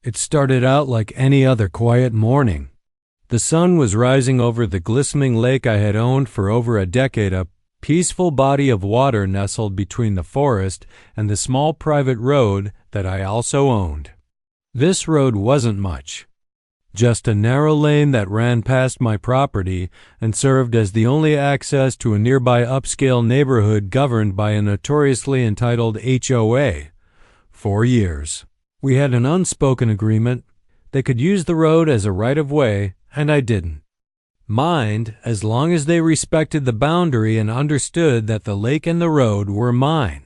It started out like any other quiet morning. The sun was rising over the glistening lake I had owned for over a decade, a peaceful body of water nestled between the forest and the small private road that I also owned. This road wasn't much. Just a narrow lane that ran past my property and served as the only access to a nearby upscale neighborhood governed by a notoriously entitled HOA. 4 years. We had an unspoken agreement. They could use the road as a right-of-way, and I didn't. Mind, as long as they respected the boundary and understood that the lake and the road were mine.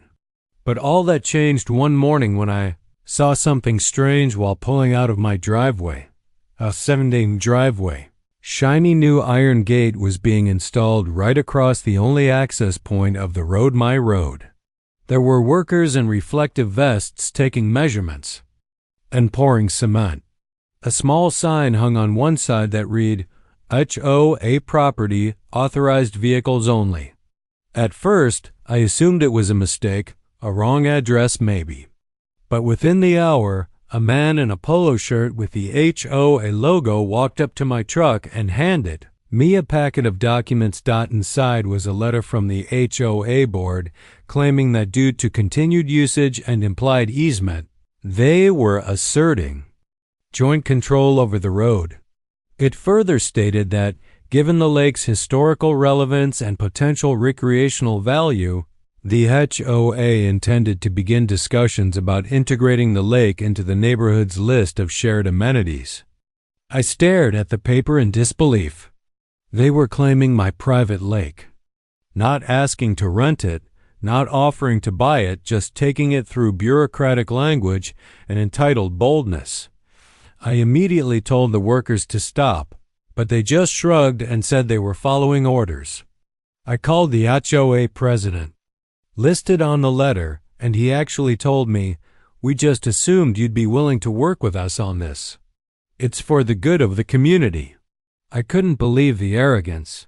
But all that changed one morning when I saw something strange while pulling out of my driveway. A 7-lane driveway. Shiny new iron gate was being installed right across the only access point of the road, my road. There were workers in reflective vests taking measurements and pouring cement. A small sign hung on one side that read, HOA property, authorized vehicles only. At first, I assumed it was a mistake, a wrong address maybe. But within the hour, a man in a polo shirt with the HOA logo walked up to my truck and handed me a packet of documents. Inside was a letter from the HOA board claiming that due to continued usage and implied easement, they were asserting joint control over the road. It further stated that, given the lake's historical relevance and potential recreational value, the HOA intended to begin discussions about integrating the lake into the neighborhood's list of shared amenities. I stared at the paper in disbelief. They were claiming my private lake, not asking to rent it, not offering to buy it, just taking it through bureaucratic language and entitled boldness. I immediately told the workers to stop, but they just shrugged and said they were following orders. I called the HOA president, listed on the letter, and he actually told me, "We just assumed you'd be willing to work with us on this. It's for the good of the community." I couldn't believe the arrogance.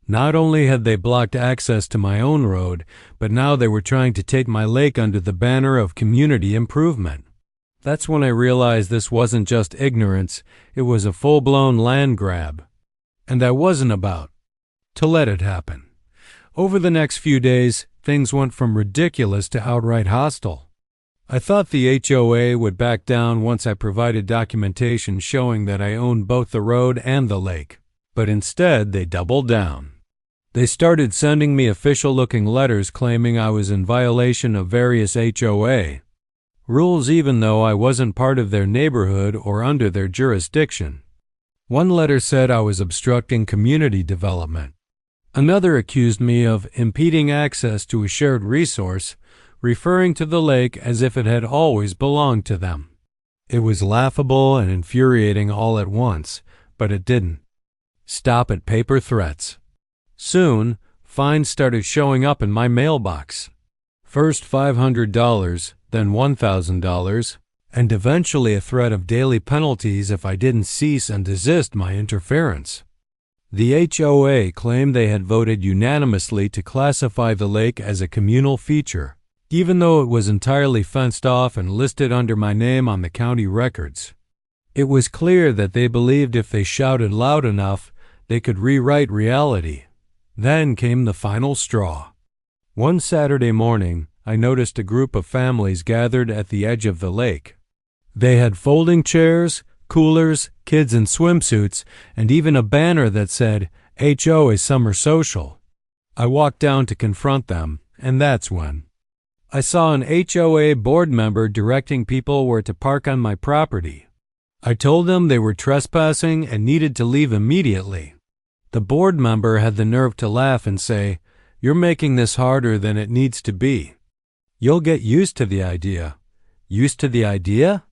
Not only had they blocked access to my own road, but now they were trying to take my lake under the banner of community improvement. That's when I realized this wasn't just ignorance, it was a full-blown land grab. And I wasn't about to let it happen. Over the next few days, things went from ridiculous to outright hostile. I thought the HOA would back down once I provided documentation showing that I owned both the road and the lake, but instead they doubled down. They started sending me official-looking letters claiming I was in violation of various HOA rules even though I wasn't part of their neighborhood or under their jurisdiction. One letter said I was obstructing community development. Another accused me of impeding access to a shared resource, referring to the lake as if it had always belonged to them. It was laughable and infuriating all at once, but it didn't stop at paper threats. Soon, fines started showing up in my mailbox. First $500, then $1,000, and eventually a threat of daily penalties if I didn't cease and desist my interference. The HOA claimed they had voted unanimously to classify the lake as a communal feature, even though it was entirely fenced off and listed under my name on the county records. It was clear that they believed if they shouted loud enough, they could rewrite reality. Then came the final straw. One Saturday morning, I noticed a group of families gathered at the edge of the lake. They had folding chairs, coolers, kids in swimsuits, and even a banner that said, HOA Summer Social. I walked down to confront them, and that's when I saw an HOA board member directing people where to park on my property. I told them they were trespassing and needed to leave immediately. The board member had the nerve to laugh and say, "You're making this harder than it needs to be. You'll get used to the idea." Used to the idea?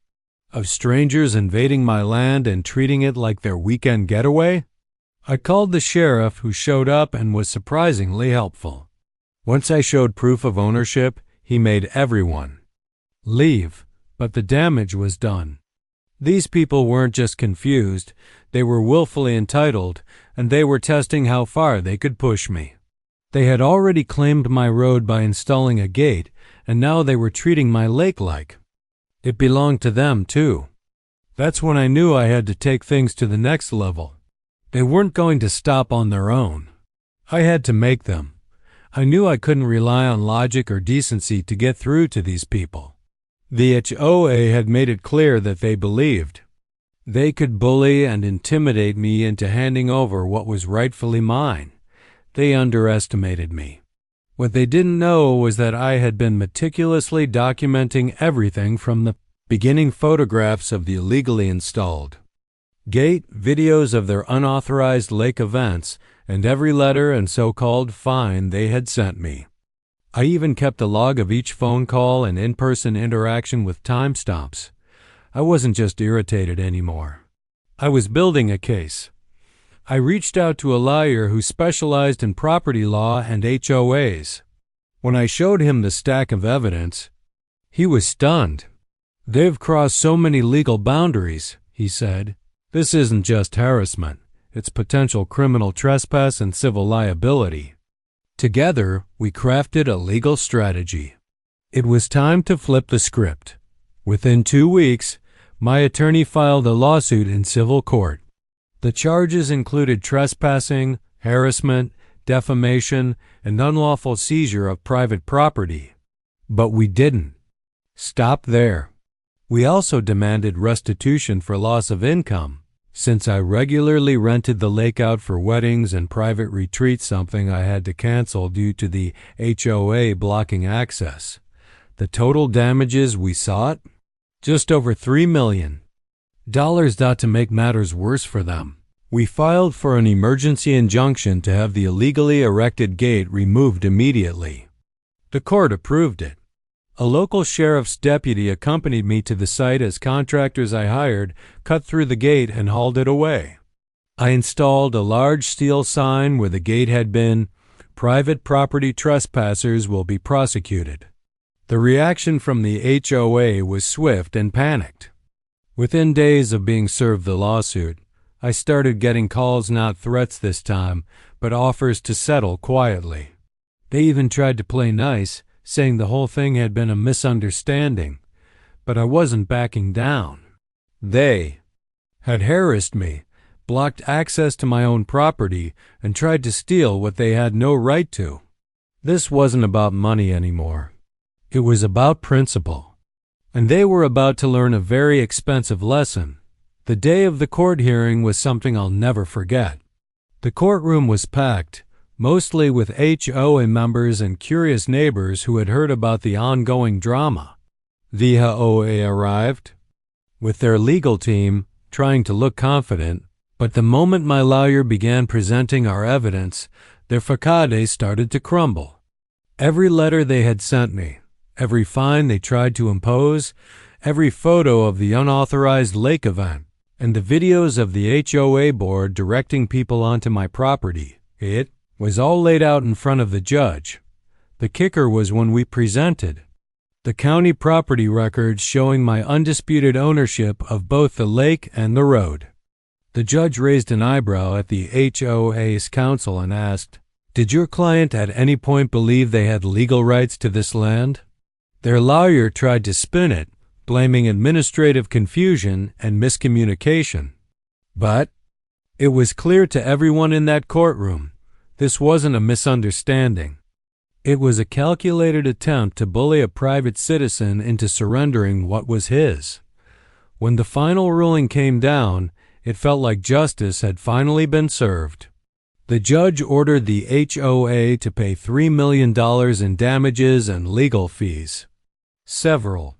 Of strangers invading my land and treating it like their weekend getaway? I called the sheriff, who showed up and was surprisingly helpful. Once I showed proof of ownership, he made everyone leave, but the damage was done. These people weren't just confused, they were willfully entitled, and they were testing how far they could push me. They had already claimed my road by installing a gate, and now they were treating my lake like it belonged to them too. That's when I knew I had to take things to the next level. They weren't going to stop on their own. I had to make them. I knew I couldn't rely on logic or decency to get through to these people. The HOA had made it clear that they believed they could bully and intimidate me into handing over what was rightfully mine. They underestimated me. What they didn't know was that I had been meticulously documenting everything from the beginning: photographs of the illegally installed gate, videos of their unauthorized lake events, and every letter and so-called fine they had sent me. I even kept a log of each phone call and in-person interaction with timestamps. I wasn't just irritated anymore. I was building a case. I reached out to a lawyer who specialized in property law and HOAs. When I showed him the stack of evidence, he was stunned. "They've crossed so many legal boundaries," he said. "This isn't just harassment. It's potential criminal trespass and civil liability." Together, we crafted a legal strategy. It was time to flip the script. Within 2 weeks, my attorney filed a lawsuit in civil court. The charges included trespassing, harassment, defamation, and unlawful seizure of private property. But we didn't stop there. We also demanded restitution for loss of income, since I regularly rented the lake out for weddings and private retreats, something I had to cancel due to the HOA blocking access. The total damages we sought? Just over $3 million. To make matters worse for them, we filed for an emergency injunction to have the illegally erected gate removed immediately. The court approved it. A local sheriff's deputy accompanied me to the site as contractors I hired cut through the gate and hauled it away. I installed a large steel sign where the gate had been, "Private property trespassers will be prosecuted." The reaction from the HOA was swift and panicked. Within days of being served the lawsuit, I started getting calls, not threats this time, but offers to settle quietly. They even tried to play nice, saying the whole thing had been a misunderstanding, but I wasn't backing down. They had harassed me, blocked access to my own property, and tried to steal what they had no right to. This wasn't about money anymore. It was about principle. And they were about to learn a very expensive lesson. The day of the court hearing was something I'll never forget. The courtroom was packed, mostly with HOA members and curious neighbors who had heard about the ongoing drama. The HOA arrived with their legal team, trying to look confident, but the moment my lawyer began presenting our evidence, their facade started to crumble. Every letter they had sent me, every fine they tried to impose, every photo of the unauthorized lake event, and the videos of the HOA board directing people onto my property, it was all laid out in front of the judge. The kicker was when we presented the county property records showing my undisputed ownership of both the lake and the road. The judge raised an eyebrow at the HOA's counsel and asked, "Did your client at any point believe they had legal rights to this land?" Their lawyer tried to spin it, blaming administrative confusion and miscommunication. But it was clear to everyone in that courtroom. This wasn't a misunderstanding. It was a calculated attempt to bully a private citizen into surrendering what was his. When the final ruling came down, it felt like justice had finally been served. The judge ordered the HOA to pay $3 million in damages and legal fees. Several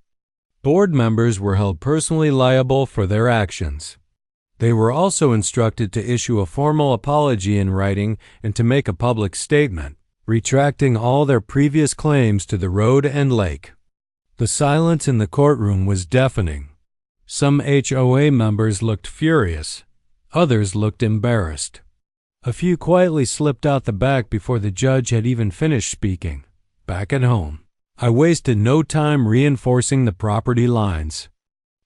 board members were held personally liable for their actions. They were also instructed to issue a formal apology in writing and to make a public statement, retracting all their previous claims to the road and lake. The silence in the courtroom was deafening. Some HOA members looked furious. Others looked embarrassed. A few quietly slipped out the back before the judge had even finished speaking. Back at home, I wasted no time reinforcing the property lines.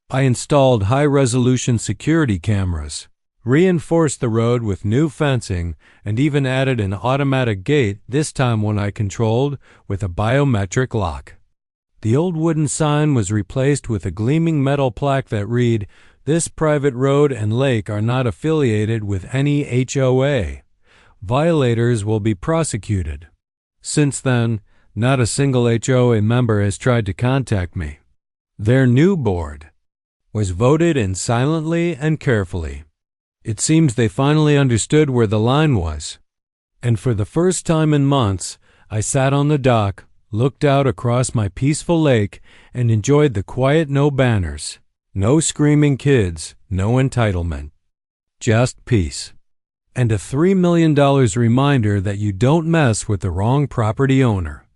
I installed high-resolution security cameras, reinforced the road with new fencing, and even added an automatic gate, this time one I controlled with a biometric lock. The old wooden sign was replaced with a gleaming metal plaque that read, This private road and lake are not affiliated with any HOA. Violators will be prosecuted. Since then, not a single HOA member has tried to contact me. Their new board was voted in silently and carefully. It seems they finally understood where the line was. And for the first time in months, I sat on the dock, looked out across my peaceful lake, and enjoyed the quiet no banners, no screaming kids, no entitlement. Just peace. And a $3 million reminder that you don't mess with the wrong property owner.